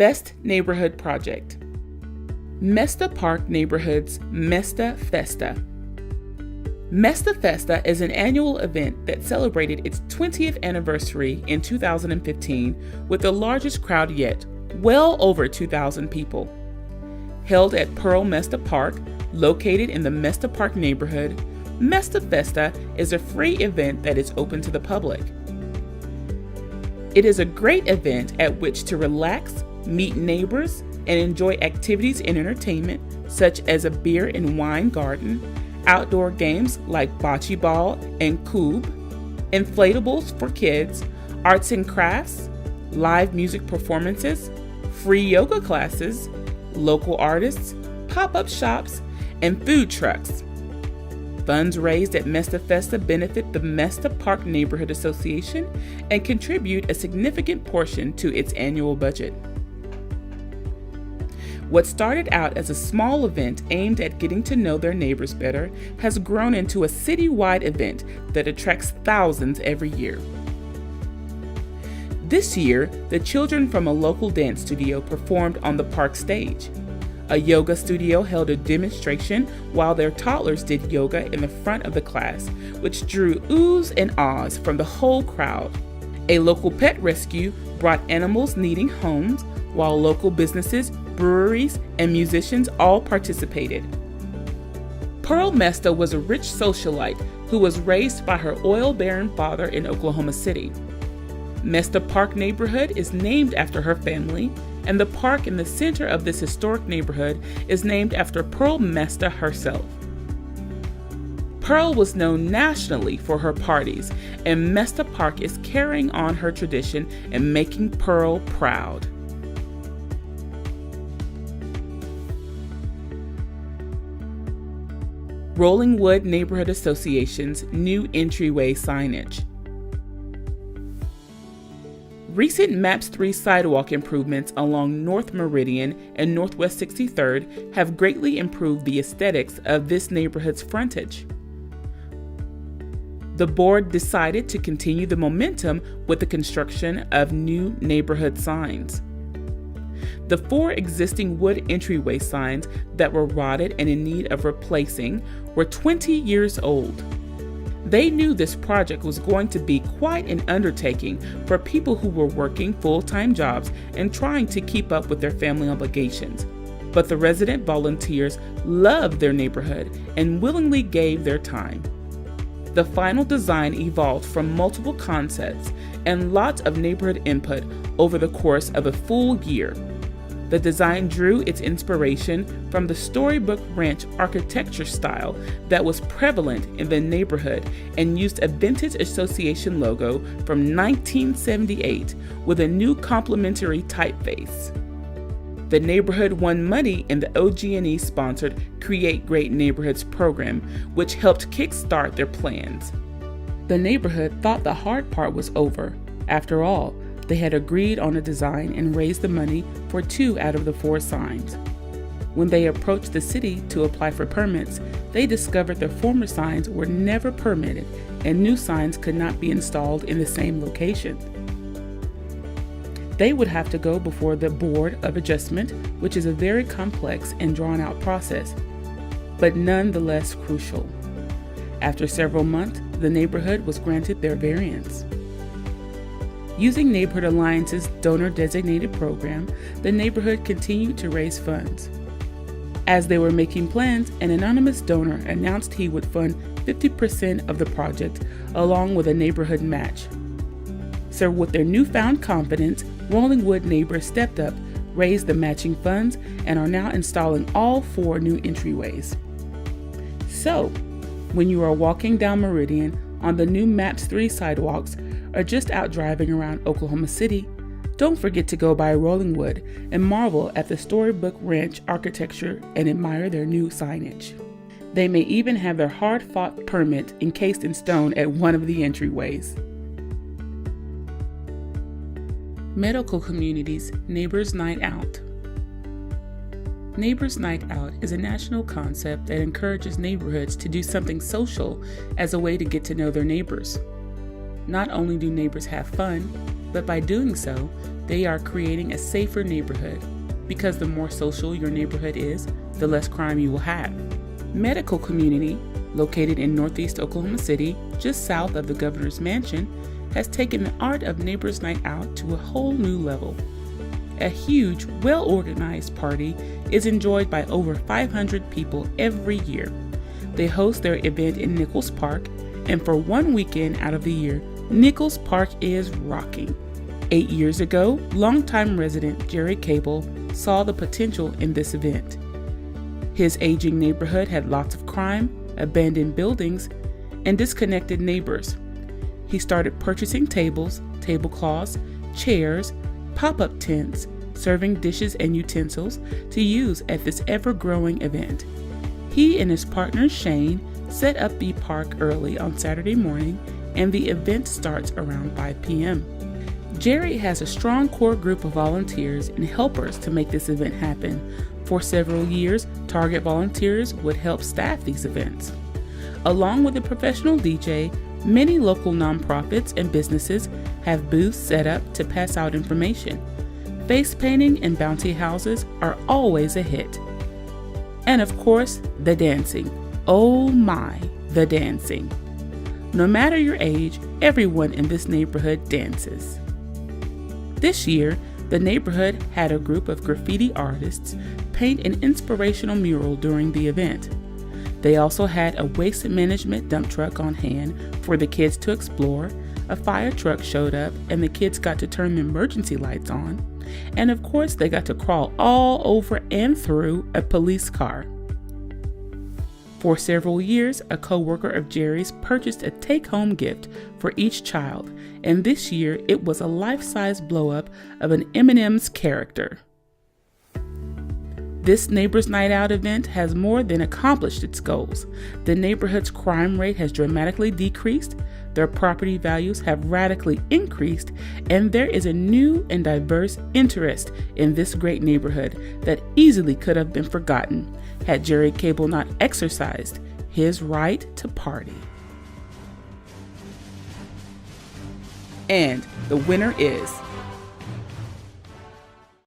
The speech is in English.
Best Neighborhood Project. Mesta Park Neighborhood's Mesta Festa. Mesta Festa is an annual event that celebrated its 20th anniversary in 2015 with the largest crowd yet, well over 2,000 people. Held at Pearl Mesta Park, located in the Mesta Park neighborhood, Mesta Festa is a free event that is open to the public. It is a great event at which to relax, meet neighbors, and enjoy activities and entertainment such as a beer and wine garden, outdoor games like bocce ball and koob, inflatables for kids, arts and crafts, live music performances, free yoga classes, local artists, pop-up shops, and food trucks. Funds raised at Mesta Festa benefit the Mesta Park Neighborhood Association and contribute a significant portion to its annual budget. What started out as a small event aimed at getting to know their neighbors better has grown into a citywide event that attracts thousands every year. This year, the children from a local dance studio performed on the park stage. A yoga studio held a demonstration while their toddlers did yoga in the front of the class, which drew oohs and ahs from the whole crowd. A local pet rescue brought animals needing homes, while local businesses, breweries, and musicians all participated. Pearl Mesta was a rich socialite who was raised by her oil baron father in Oklahoma City. Mesta Park neighborhood is named after her family, and the park in the center of this historic neighborhood is named after Pearl Mesta herself. Pearl was known nationally for her parties, and Mesta Park is carrying on her tradition and making Pearl proud. Rollingwood Neighborhood Association's new entryway signage. Recent MAPS 3 sidewalk improvements along North Meridian and Northwest 63rd have greatly improved the aesthetics of this neighborhood's frontage. The board decided to continue the momentum with the construction of new neighborhood signs. The 4 existing wood entryway signs that were rotted and in need of replacing were 20 years old. They knew this project was going to be quite an undertaking for people who were working full-time jobs and trying to keep up with their family obligations. But the resident volunteers loved their neighborhood and willingly gave their time. The final design evolved from multiple concepts and lots of neighborhood input over the course of a full year. The design drew its inspiration from the Storybook Ranch architecture style that was prevalent in the neighborhood and used a vintage association logo from 1978 with a new complementary typeface. The neighborhood won money in the OG&E sponsored Create Great Neighborhoods program, which helped kickstart their plans. The neighborhood thought the hard part was over. After all, they had agreed on a design and raised the money for 2 out of the 4 signs. When they approached the city to apply for permits, they discovered their former signs were never permitted and new signs could not be installed in the same location. They would have to go before the Board of Adjustment, which is a very complex and drawn-out process, but nonetheless crucial. After several months, the neighborhood was granted their variance. Using Neighborhood Alliance's donor-designated program, the neighborhood continued to raise funds. As they were making plans, an anonymous donor announced he would fund 50% of the project, along with a neighborhood match. So with their newfound confidence, Rollingwood neighbors stepped up, raised the matching funds, and are now installing all 4 new entryways. So, when you are walking down Meridian on the new MAPS 3 sidewalks, or just out driving around Oklahoma City, don't forget to go by Rollingwood and marvel at the Storybook Ranch architecture and admire their new signage. They may even have their hard-fought permit encased in stone at one of the entryways. Medical Community's Neighbors Night Out. Neighbors Night Out is a national concept that encourages neighborhoods to do something social as a way to get to know their neighbors. Not only do neighbors have fun, But by doing so, they are creating a safer neighborhood, because the more social your neighborhood is, the less crime you will have. Medical Community, located in Northeast Oklahoma City, just south of the governor's mansion, has taken the art of Neighbors Night Out to a whole new level. A huge, well-organized party is enjoyed by over 500 people every year. They host their event in Nichols Park, and for one weekend out of the year, Nichols Park is rocking. 8 years ago, longtime resident Jerry Cable saw the potential in this event. His aging neighborhood had lots of crime, abandoned buildings, and disconnected neighbors. He started purchasing tables, tablecloths, chairs, pop-up tents, serving dishes and utensils to use at this ever-growing event. He and his partner Shane set up the park early on Saturday morning, and the event starts around 5 p.m. Jerry has a strong core group of volunteers and helpers to make this event happen. For several years, Target volunteers would help staff these events. Along with a professional DJ, many local nonprofits and businesses have booths set up to pass out information. Face painting and bounty houses are always a hit. And of course, the dancing. Oh my, the dancing. No matter your age, everyone in this neighborhood dances. This year, the neighborhood had a group of graffiti artists paint an inspirational mural during the event. They also had a waste management dump truck on hand for the kids to explore, a fire truck showed up and the kids got to turn the emergency lights on, and of course they got to crawl all over and through a police car. For several years, a co-worker of Jerry's purchased a take-home gift for each child, and this year it was a life-size blow-up of an M&M's character. This Neighbors Night Out event has more than accomplished its goals. The neighborhood's crime rate has dramatically decreased, their property values have radically increased, and there is a new and diverse interest in this great neighborhood that easily could have been forgotten had Jerry Cable not exercised his right to party. And the winner is